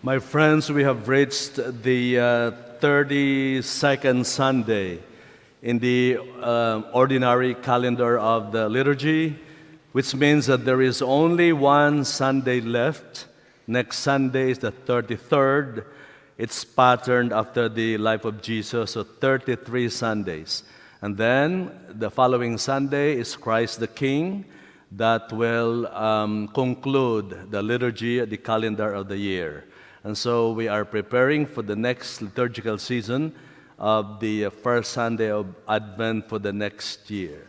My friends, we have reached the 32nd Sunday in the ordinary calendar of the liturgy, which means that there is only one Sunday left. Next Sunday is the 33rd. It's patterned after the life of Jesus, so 33 Sundays. And then the following Sunday is Christ the King that will conclude the liturgy, the calendar of the year. And so we are preparing for the next liturgical season of the first Sunday of Advent for the next year.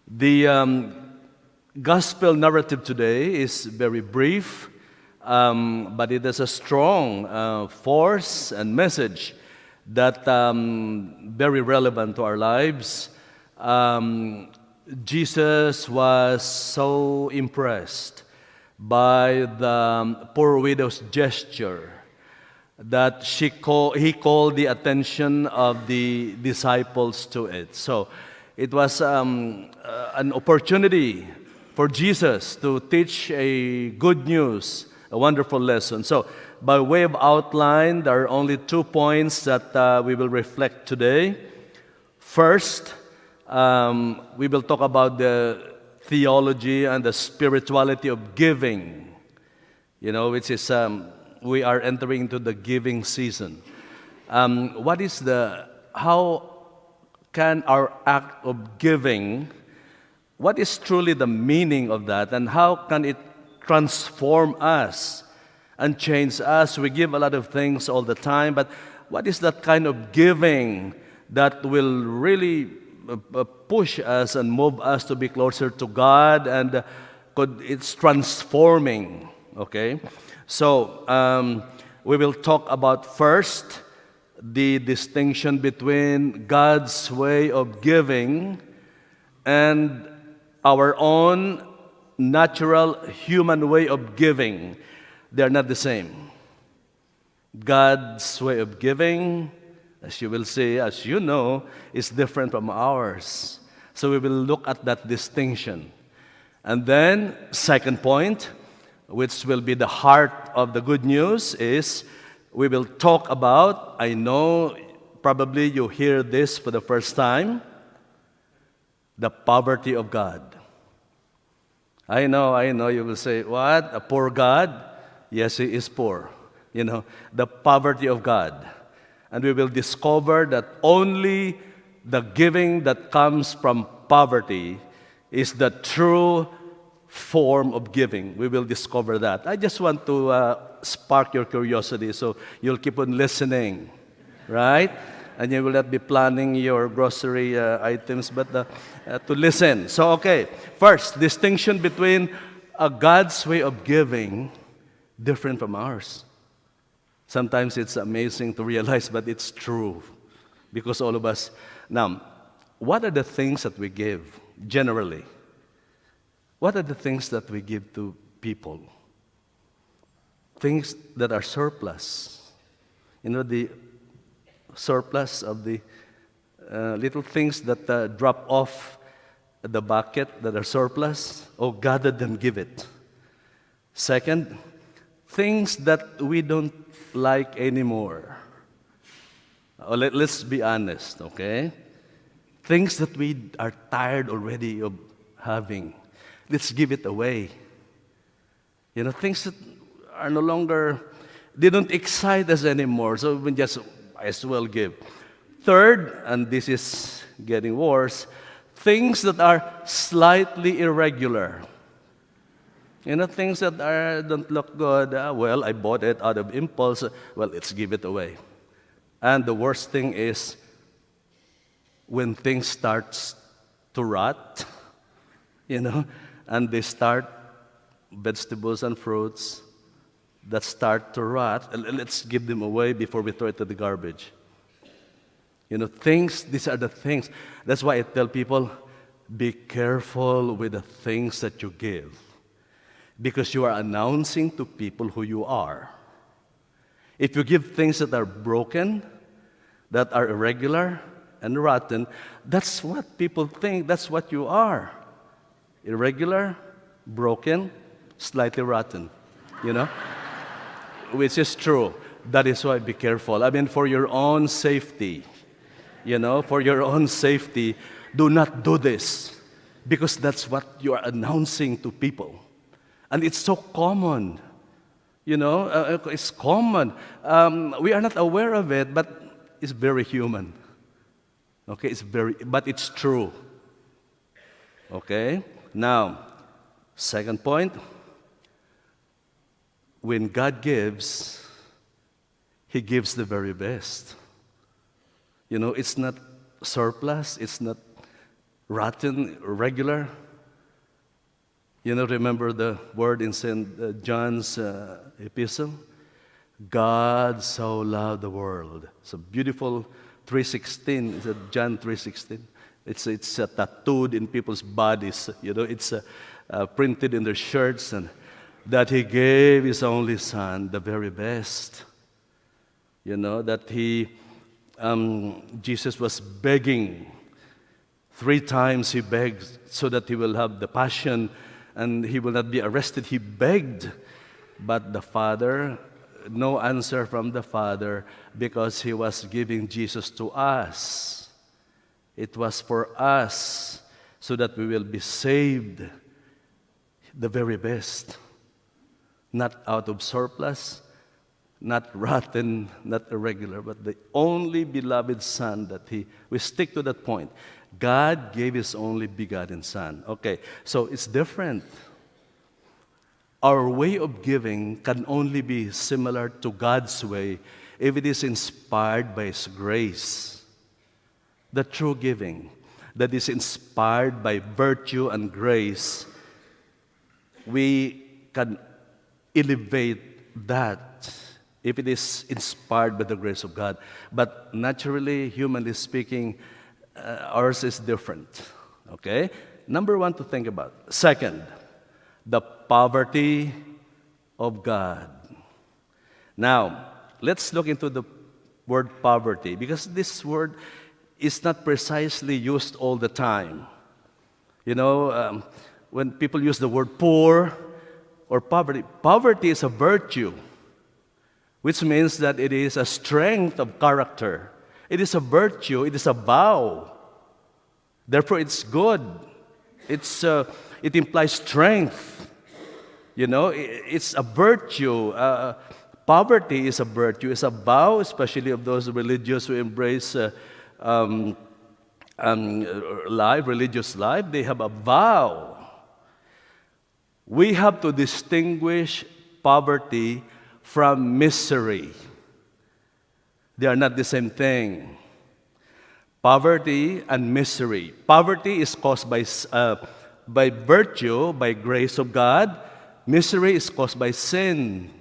The gospel narrative today is very brief, but it has a strong force and message that very relevant to our lives. Jesus was so impressed by the poor widow's gesture that he called the attention of the disciples to it. So it was an opportunity for Jesus to teach a good news, a wonderful lesson. So by way of outline, there are only 2 points that we will reflect today. First, we will talk about the theology and the spirituality of giving, which is we are entering into the giving season. How can our act of giving, what is truly the meaning of that, and how can it transform us and change us? We give a lot of things all the time, but what is that kind of giving that will really push us and move us to be closer to God, and it's transforming, okay? So we will talk about first the distinction between God's way of giving and our own natural human way of giving. They're not the same. God's way of giving, as you will see, as you know, is different from ours. So we will look at that distinction. And then, second point, which will be the heart of the good news, is we will talk about, I know probably you hear this for the first time, the poverty of God. I know, you will say, what? A poor God? Yes, He is poor. The poverty of God. And we will discover that only the giving that comes from poverty is the true form of giving. We will discover that. I just want to spark your curiosity, so you'll keep on listening, right? And you will not be planning your grocery items, but to listen. So, okay, first, distinction between God's way of giving different from ours. Sometimes it's amazing to realize, but it's true. Because all of us... Now, what are the things that we give, generally? What are the things that we give to people? Things that are surplus. The surplus of the little things that drop off the bucket that are surplus. Oh, gather them, give it. Second, things that we don't like anymore. Let's be honest, okay? Things that we are tired already of having. Let's give it away. Things that are no longer, they don't excite us anymore, so we just as well give. Third, and this is getting worse, things that are slightly irregular. Things that don't look good. Well, I bought it out of impulse. Well, let's give it away. And the worst thing is when things start to rot, and they start, vegetables and fruits that start to rot, let's give them away before we throw it to the garbage. These are the things. That's why I tell people, be careful with the things that you give. Because you are announcing to people who you are. If you give things that are broken, that are irregular and rotten, that's what people think, that's what you are. Irregular, broken, slightly rotten. which is true. That is why be careful. I mean, for your own safety, for your own safety, do not do this because that's what you are announcing to people. And it's so common, it's common. We are not aware of it, but it's very human. Okay, but it's true. Okay, now, second point, when God gives, He gives the very best. It's not surplus, it's not rotten, regular. Remember the word in St. John's epistle? God so loved the world. It's a beautiful 3:16. It's John 3:16. It's tattooed in people's bodies. It's printed in their shirts, and that He gave His only Son, the very best. That Jesus was begging. 3 times He begged so that He will have the passion and He will not be arrested. He begged, but the Father, no answer from the Father because He was giving Jesus to us. It was for us so that we will be saved, the very best. Not out of surplus, not rotten, not irregular, but the only beloved Son that we stick to that point. God gave His only begotten Son. Okay, so it's different. Our way of giving can only be similar to God's way if it is inspired by His grace. The true giving that is inspired by virtue and grace, we can elevate that if it is inspired by the grace of God. But naturally, humanly speaking, ours is different. Okay? Number 1 to think about. Second, the poverty of God. Now, let's look into the word poverty because this word is not precisely used all the time. When people use the word poor or poverty is a virtue, which means that it is a strength of character. It is a virtue. It is a vow. Therefore, it's good. It implies strength. It's a virtue. Poverty is a virtue. It's a vow, especially of those religious who embrace religious life. They have a vow. We have to distinguish poverty from misery. They are not the same thing. Poverty and misery. Poverty is caused by virtue, by grace of God. Misery is caused by sin.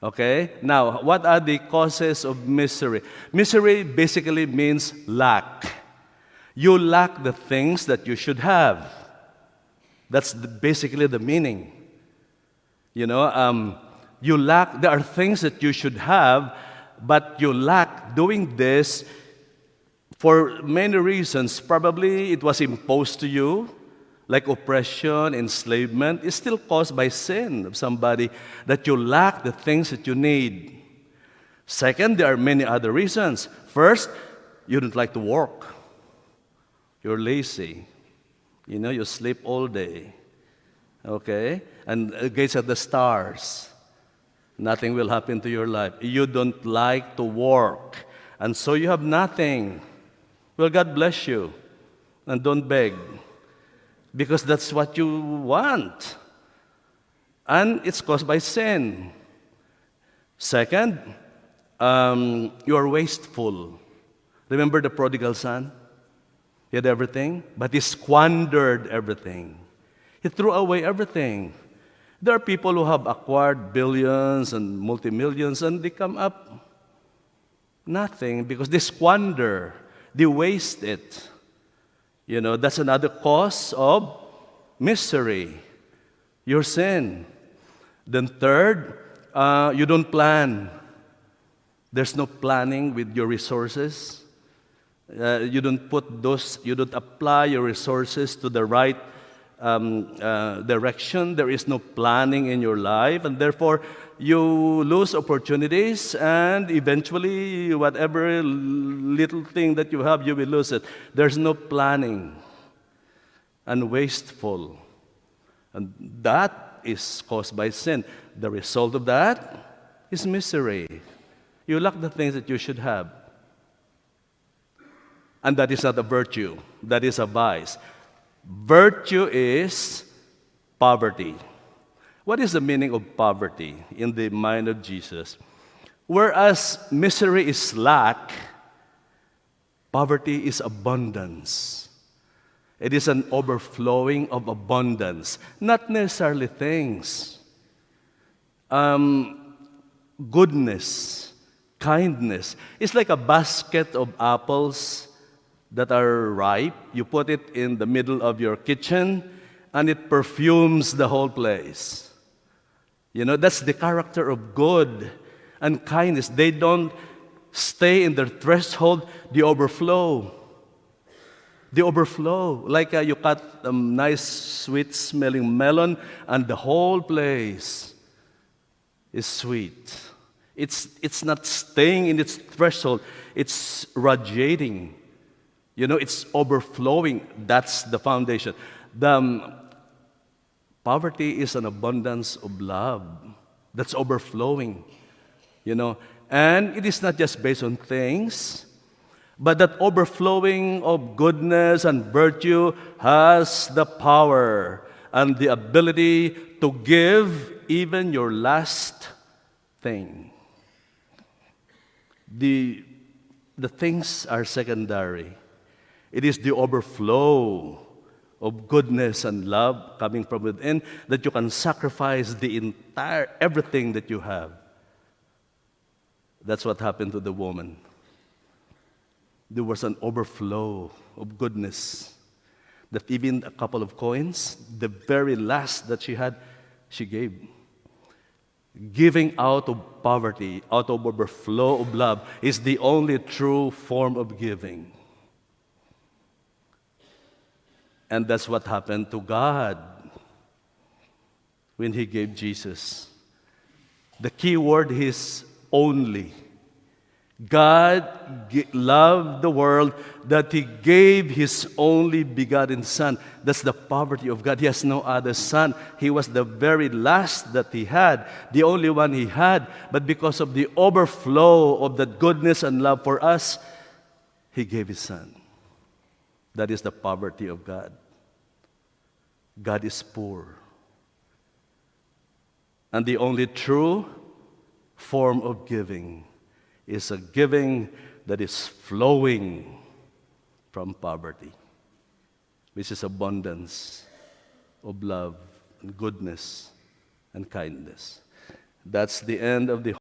Okay? Now, what are the causes of misery? Misery basically means lack. You lack the things that you should have. That's basically the meaning. You lack, there are things that you should have, but you lack doing this for many reasons. Probably it was imposed to you, like oppression, enslavement. It's still caused by sin of somebody, that you lack the things that you need. Second, there are many other reasons. First, you don't like to work. You're lazy. You sleep all day. Okay? And gaze at the stars. Nothing will happen to your life. You don't like to work. And so you have nothing. Well, God bless you. And don't beg. Because that's what you want. And it's caused by sin. Second, you are wasteful. Remember the prodigal son? He had everything, but he squandered everything. He threw away everything. There are people who have acquired billions and multi-millions, and they come up nothing because they squander, they waste it. That's another cause of misery, your sin. Then third, you don't plan. There's no planning with your resources. You don't apply your resources to the right direction. There is no planning in your life, and therefore you lose opportunities, and eventually, whatever little thing that you have, you will lose it. There's no planning, and wasteful. And that is caused by sin. The result of that is misery. You lack the things that you should have. And that is not a virtue, that is a vice. Virtue is poverty. What is the meaning of poverty in the mind of Jesus? Whereas misery is lack, poverty is abundance. It is an overflowing of abundance, not necessarily things. Goodness, kindness. It's like a basket of apples that are ripe. You put it in the middle of your kitchen, and it perfumes the whole place. You know, that's the character of good and kindness. They don't stay in their threshold, they overflow. They overflow. Like you cut a nice, sweet-smelling melon, and the whole place is sweet. It's not staying in its threshold. It's radiating. You know, it's overflowing. That's the foundation. Poverty is an abundance of love that's overflowing. You know, and it is not just based on things, but that overflowing of goodness and virtue has the power and the ability to give even your last thing. The things are secondary. It is the overflow of goodness and love coming from within that you can sacrifice the entire everything that you have. That's what happened to the woman. There was an overflow of goodness that even a couple of coins, the very last that she had, she gave. Giving out of poverty, out of overflow of love, is the only true form of giving. And that's what happened to God when He gave Jesus. The key word is only. God loved the world that He gave His only begotten Son. That's the poverty of God. He has no other son. He was the very last that He had, the only one He had. But because of the overflow of that goodness and love for us, He gave His Son. That is the poverty of God. God is poor. And the only true form of giving is a giving that is flowing from poverty, which is abundance of love and goodness and kindness. That's the end of the